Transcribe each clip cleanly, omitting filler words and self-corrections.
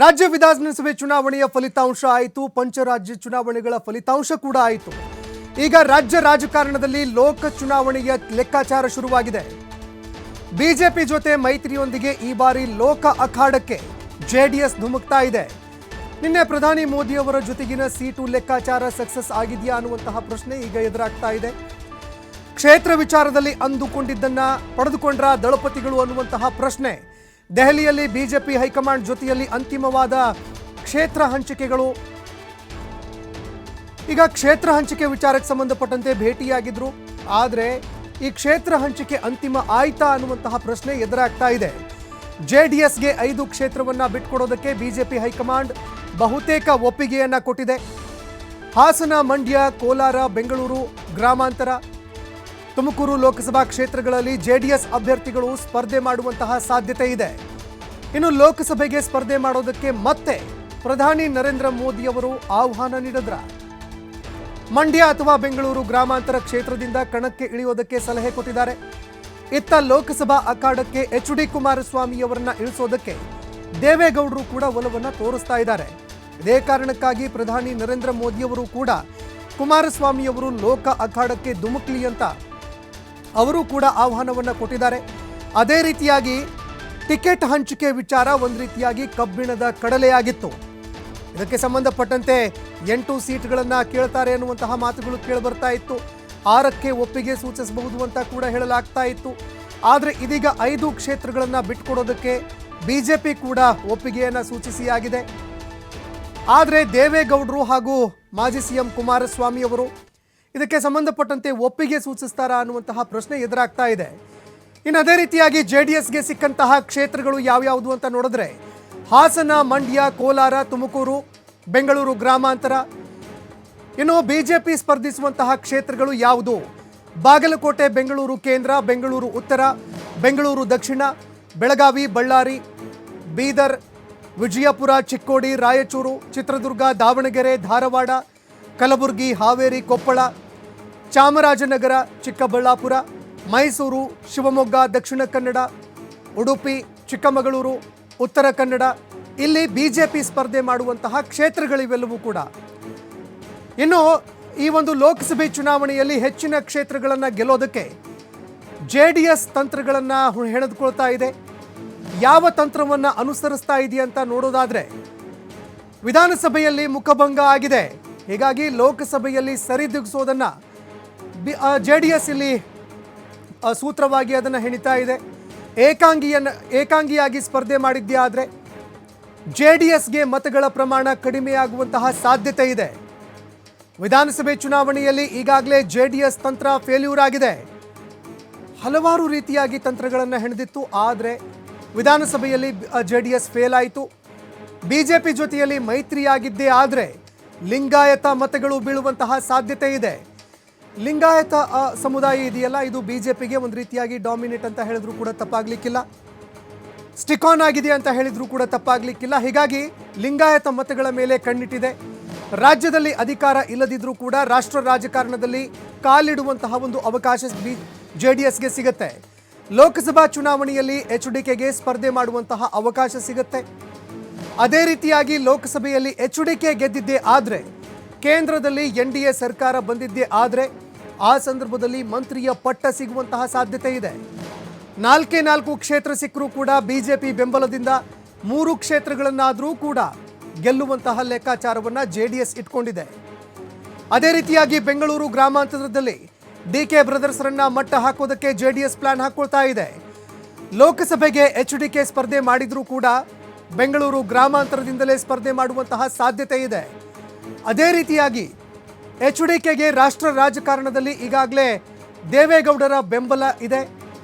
ರಾಜ್ಯ ವಿಧಾನಸಭೆ ಚುನಾವಣೆಯ ಫಲಿತಾಂಶ ಆಯಿತು. ಪಂಚರಾಜ್ಯ ಚುನಾವಣೆಗಳ ಫಲಿತಾಂಶ ಕೂಡ ಆಯಿತು. ಈಗ ರಾಜ್ಯ ರಾಜಕಾರಣದಲ್ಲಿ ಲೋಕ ಚುನಾವಣೆಯ ಲೆಕ್ಕಾಚಾರ ಶುರುವಾಗಿದೆ. ಬಿಜೆಪಿ ಜೊತೆ ಮೈತ್ರಿಯೊಂದಿಗೆ ಈ ಬಾರಿ ಲೋಕ ಅಖಾಡಕ್ಕೆ ಜೆಡಿಎಸ್ ಧುಮುಕ್ತಾ ಇದೆ. ನಿನ್ನೆ ಪ್ರಧಾನಿ ಮೋದಿ ಅವರ ಜೊತೆಗಿನ ಸೀಟು ಲೆಕ್ಕಾಚಾರ ಸಕ್ಸಸ್ ಆಗಿದೆಯಾ ಅನ್ನುವಂತಹ ಪ್ರಶ್ನೆ ಈಗ ಎದುರಾಗ್ತಾ ಇದೆ. ಕ್ಷೇತ್ರ ವಿಚಾರದಲ್ಲಿ ಅಂದುಕೊಂಡಿದ್ದನ್ನ ಪಡೆದುಕೊಂಡ್ರ ದಳಪತಿಗಳು ಅನ್ನುವಂತಹ ಪ್ರಶ್ನೆ. ದೆಹಲಿಯಲ್ಲಿ ಬಿಜೆಪಿ ಹೈಕಮಾಂಡ್ ಜೊತೆಯಲ್ಲಿ ಅಂತಿಮವಾದ ಕ್ಷೇತ್ರ ಹಂಚಿಕೆಗಳು. ಈಗ ಕ್ಷೇತ್ರ ಹಂಚಿಕೆ ವಿಚಾರಕ್ಕೆ ಸಂಬಂಧಪಟ್ಟಂತೆ ಭೇಟಿಯಾಗಿದ್ರು. ಆದರೆ ಈ ಕ್ಷೇತ್ರ ಹಂಚಿಕೆ ಅಂತಿಮ ಆಯ್ತಾ ಅನ್ನುವಂತಹ ಪ್ರಶ್ನೆ ಎದುರಾಗ್ತಾ ಇದೆ. ಜೆಡಿಎಸ್ಗೆ 5 ಕ್ಷೇತ್ರವನ್ನ ಬಿಟ್ಕೊಡೋದಕ್ಕೆ ಬಿಜೆಪಿ ಹೈಕಮಾಂಡ್ ಬಹುತೇಕ ಒಪ್ಪಿಗೆಯನ್ನ ಕೊಟ್ಟಿದೆ. ಹಾಸನ, ಮಂಡ್ಯ, ಕೋಲಾರ, ಬೆಂಗಳೂರು ಗ್ರಾಮಾಂತರ, ತುಮಕೂರು ಲೋಕಸಭಾ ಕ್ಷೇತ್ರಗಳಲ್ಲಿ ಜೆಡಿಎಸ್ ಅಭ್ಯರ್ಥಿಗಳು ಸ್ಪರ್ಧೆ ಮಾಡುವಂತಹ ಸಾಧ್ಯತೆ ಇದೆ. ಇನ್ನು ಲೋಕಸಭೆಗೆ ಸ್ಪರ್ಧೆ ಮಾಡೋದಕ್ಕೆ ಮತ್ತೆ ಪ್ರಧಾನಿ ನರೇಂದ್ರ ಮೋದಿ ಅವರು ಆಹ್ವಾನ ನೀಡಿದ್ರ. ಮಂಡ್ಯ ಅಥವಾ ಬೆಂಗಳೂರು ಗ್ರಾಮಾಂತರ ಕ್ಷೇತ್ರದಿಂದ ಕಣಕ್ಕೆ ಇಳಿಯೋದಕ್ಕೆ ಸಲಹೆ ಕೊಟ್ಟಿದ್ದಾರೆ. ಇತ್ತ ಲೋಕಸಭಾ ಅಖಾಡಕ್ಕೆ ಎಚ್.ಡಿ. ಕುಮಾರಸ್ವಾಮಿ ಅವರನ್ನ ಇಳಿಸೋದಕ್ಕೆ ದೇವೇಗೌಡರು ಕೂಡ ಒಲವನ್ನ ತೋರಿಸ್ತಾ ಇದ್ದಾರೆ. ಇದೇ ಕಾರಣಕ್ಕಾಗಿ ಪ್ರಧಾನಿ ನರೇಂದ್ರ ಮೋದಿ ಅವರು ಕೂಡ ಕುಮಾರಸ್ವಾಮಿ ಅವರು ಲೋಕ ಅಖಾಡಕ್ಕೆ ಧುಮುಕ್ಲಿ ಅಂತ ಅವರು ಕೂಡ ಆಹ್ವಾನವನ್ನ ಕೊಟ್ಟಿದ್ದಾರೆ. ಅದೇ ರೀತಿಯಾಗಿ ಟಿಕೆಟ್ ಹಂಚಿಕೆ ವಿಚಾರ ಒಂದು ರೀತಿಯಾಗಿ ಕಬ್ಬಿಣದ ಕಡಲೆಯಾಗಿತ್ತು. ಇದಕ್ಕೆ ಸಂಬಂಧಪಟ್ಟಂತೆ 8 ಸೀಟ್ಗಳನ್ನ ಕೇಳ್ತಾರೆ ಅನ್ನುವಂತಹ ಮಾತುಗಳು ಕೇಳಿಬರ್ತಾ ಇತ್ತು. 6ಕ್ಕೆ ಒಪ್ಪಿಗೆ ಸೂಚಿಸಬಹುದು ಅಂತ ಕೂಡ ಹೇಳಲಾಗ್ತಾ ಇತ್ತು. ಆದರೆ ಇದೀಗ 5 ಕ್ಷೇತ್ರಗಳನ್ನ ಬಿಟ್ಕೊಡೋದಕ್ಕೆ ಬಿಜೆಪಿ ಕೂಡ ಒಪ್ಪಿಗೆಯನ್ನ ಸೂಚಿಸಿಯಾಗಿದೆ. ಆದರೆ ದೇವೇಗೌಡರು ಹಾಗೂ ಮಾಜಿ ಸಿಎಂ ಕುಮಾರಸ್ವಾಮಿ ಅವರು ಇದಕ್ಕೆ ಸಂಬಂಧಪಟ್ಟಂತೆ ಒಪ್ಪಿಗೆ ಸೂಚಿಸ್ತಾರಾ ಅನ್ನುವಂತಹ ಪ್ರಶ್ನೆ ಎದುರಾಗ್ತಾ ಇದೆ. ಇನ್ನು ಅದೇ ರೀತಿಯಾಗಿ ಜೆಡಿಎಸ್ಗೆ ಸಿಕ್ಕಂತಹ ಕ್ಷೇತ್ರಗಳು ಯಾವ್ಯಾವುದು ಅಂತ ನೋಡಿದ್ರೆ ಹಾಸನ, ಮಂಡ್ಯ, ಕೋಲಾರ, ತುಮಕೂರು, ಬೆಂಗಳೂರು ಗ್ರಾಮಾಂತರ. ಇನ್ನು ಬಿಜೆಪಿ ಸ್ಪರ್ಧಿಸುವಂತಹ ಕ್ಷೇತ್ರಗಳು ಯಾವುದು? ಬಾಗಲಕೋಟೆ, ಬೆಂಗಳೂರು ಕೇಂದ್ರ, ಬೆಂಗಳೂರು ಉತ್ತರ, ಬೆಂಗಳೂರು ದಕ್ಷಿಣ, ಬೆಳಗಾವಿ, ಬಳ್ಳಾರಿ, ಬೀದರ್, ವಿಜಯಪುರ, ಚಿಕ್ಕೋಡಿ, ರಾಯಚೂರು, ಚಿತ್ರದುರ್ಗ, ದಾವಣಗೆರೆ, ಧಾರವಾಡ, ಕಲಬುರಗಿ, ಹಾವೇರಿ, ಕೊಪ್ಪಳ, ಚಾಮರಾಜನಗರ, ಚಿಕ್ಕಬಳ್ಳಾಪುರ, ಮೈಸೂರು, ಶಿವಮೊಗ್ಗ, ದಕ್ಷಿಣ ಕನ್ನಡ, ಉಡುಪಿ, ಚಿಕ್ಕಮಗಳೂರು, ಉತ್ತರ ಕನ್ನಡ. ಇಲ್ಲಿ ಬಿಜೆಪಿ ಸ್ಪರ್ಧೆ ಮಾಡುವಂತಹ ಕ್ಷೇತ್ರಗಳಿವೆಲ್ಲವೂ ಕೂಡ. ಇನ್ನು ಈ ಒಂದು ಲೋಕಸಭೆ ಚುನಾವಣೆಯಲ್ಲಿ ಹೆಚ್ಚಿನ ಕ್ಷೇತ್ರಗಳನ್ನು ಗೆಲ್ಲೋದಕ್ಕೆ ಜೆಡಿಎಸ್ ತಂತ್ರಗಳನ್ನು ಹೆಣೆದುಕೊಳ್ತಾ ಇದೆ. ಯಾವ ತಂತ್ರವನ್ನು ಅನುಸರಿಸ್ತಾ ಇದೆಯಂತ ನೋಡೋದಾದ್ರೆ ವಿಧಾನಸಭೆಯಲ್ಲಿ ಮುಖಭಂಗ ಆಗಿದೆ. ಹೀಗಾಗಿ ಲೋಕಸಭೆಯಲ್ಲಿ ಸರಿದೂಗಿಸೋದನ್ನ ಜೆಡಿಎಸ್ ಇಲ್ಲಿ ಸೂತ್ರವಾಗಿ ಅದನ್ನು ಹೆಣಿತಾ ಇದೆ. ಏಕಾಂಗಿಯಾಗಿ ಸ್ಪರ್ಧೆ ಮಾಡಿದ್ದೇ ಆದರೆ ಜೆಡಿಎಸ್ಗೆ ಮತಗಳ ಪ್ರಮಾಣ ಕಡಿಮೆಯಾಗುವಂತಹ ಸಾಧ್ಯತೆ ಇದೆ. ವಿಧಾನಸಭೆ ಚುನಾವಣೆಯಲ್ಲಿ ಈಗಾಗಲೇ ಜೆಡಿಎಸ್ ತಂತ್ರ ಫೇಲ್ಯೂರ್ ಆಗಿದೆ. ಹಲವಾರು ರೀತಿಯಾಗಿ ತಂತ್ರಗಳನ್ನು ಹೆಣೆದಿತ್ತು. ಆದರೆ ವಿಧಾನಸಭೆಯಲ್ಲಿ ಜೆಡಿಎಸ್ ಫೇಲ್ ಆಯಿತು. ಬಿಜೆಪಿ ಜೊತೆಯಲ್ಲಿ ಮೈತ್ರಿಯಾಗಿದ್ದೇ ಆದರೆ ಲಿಂಗಾಯತ ಮತಗಳು ಬೀಳುವಂತಹ ಸಾಧ್ಯತೆ ಇದೆ. ಲಿಂಗಾಯತ ಸಮುದಾಯ ಇದೆಯಲ್ಲ, ಇದು ಬಿಜೆಪಿಗೆ ಒಂದು ರೀತಿಯಾಗಿ ಡಾಮಿನೇಟ್ ಅಂತ ಹೇಳಿದ್ರು ಕೂಡ ತಪ್ಪಾಗ್ಲಿಕ್ಕಿಲ್ಲ. ಸ್ಟಿಕ್ ಆನ್ ಆಗಿದೆ ಅಂತ ಹೇಳಿದ್ರು ಕೂಡ ತಪ್ಪಾಗ್ಲಿಕ್ಕಿಲ್ಲ. ಹೀಗಾಗಿ ಲಿಂಗಾಯತ ಮತಗಳ ಮೇಲೆ ಕಣ್ಣಿಟ್ಟಿದೆ. ರಾಜ್ಯದಲ್ಲಿ ಅಧಿಕಾರ ಇಲ್ಲದಿದ್ರೂ ಕೂಡ ರಾಷ್ಟ್ರ ರಾಜಕಾರಣದಲ್ಲಿ ಕಾಲಿಡುವಂತಹ ಒಂದು ಅವಕಾಶ ಜೆಡಿಎಸ್ಗೆ ಸಿಗುತ್ತೆ. ಲೋಕಸಭಾ ಚುನಾವಣೆಯಲ್ಲಿ ಎಚ್.ಡಿ.ಕೆಗೆ ಸ್ಪರ್ಧೆ ಮಾಡುವಂತಹ ಅವಕಾಶ ಸಿಗುತ್ತೆ. ಅದೇ ರೀತಿಯಾಗಿ ಲೋಕಸಭೆಯಲ್ಲಿ ಎಚ್.ಡಿ.ಕೆ ಗೆದ್ದಿದ್ದೇ ಆದರೆ, ಕೇಂದ್ರದಲ್ಲಿ ಎನ್.ಡಿ.ಎ ಸರ್ಕಾರ ಬಂದಿದ್ದೇ ಆದರೆ ಆ ಸಂದರ್ಭದಲ್ಲಿ ಮಂತ್ರಿಯ ಪಟ್ಟ ಸಿಗುವಂತಹ ಸಾಧ್ಯತೆ ಇದೆ. 4 ಕ್ಷೇತ್ರ ಸಿಕ್ಕರೂ ಕೂಡ ಬಿಜೆಪಿ ಬೆಂಬಲದಿಂದ 3 ಕ್ಷೇತ್ರಗಳನ್ನಾದರೂ ಕೂಡ ಗೆಲ್ಲುವಂತಹ ಲೆಕ್ಕಾಚಾರವನ್ನ ಜೆಡಿಎಸ್ ಇಟ್ಕೊಂಡಿದೆ. ಅದೇ ರೀತಿಯಾಗಿ ಬೆಂಗಳೂರು ಗ್ರಾಮಾಂತರದಲ್ಲಿ ಡಿ.ಕೆ ಬ್ರದರ್ಸ್ರನ್ನ ಮಟ್ಟ ಹಾಕೋದಕ್ಕೆ ಜೆಡಿಎಸ್ ಪ್ಲಾನ್ ಹಾಕೊಳ್ತಾ ಇದೆ. ಲೋಕಸಭೆಗೆ ಎಚ್.ಡಿ.ಕೆ ಸ್ಪರ್ಧೆ ಮಾಡಿದ್ರೂ ಕೂಡ ಬೆಂಗಳೂರು ಗ್ರಾಮಾಂತರದಿಂದಲೇ ಸ್ಪರ್ಧೆ ಮಾಡುವಂತಹ ಸಾಧ್ಯತೆ ಇದೆ. ಅದೇ ರೀತಿಯಾಗಿ ಎಚ್.ಡಿ.ಕೆಗೆ ರಾಷ್ಟ್ರ ರಾಜಕಾರಣದಲ್ಲಿ ಈಗಾಗಲೇ ದೇವೇಗೌಡರ ಬೆಂಬಲ ಇದೆ.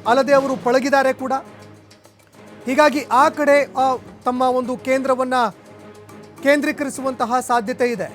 ಅಲ್ಲದೆ ಅವರು ಪಳಗಿದ್ದಾರೆ ಕೂಡ. ಹೀಗಾಗಿ ಆ ಕಡೆ ತಮ್ಮ ಒಂದು ಕೇಂದ್ರವನ್ನು ಕೇಂದ್ರೀಕರಿಸುವಂತಹ ಸಾಧ್ಯತೆ ಇದೆ.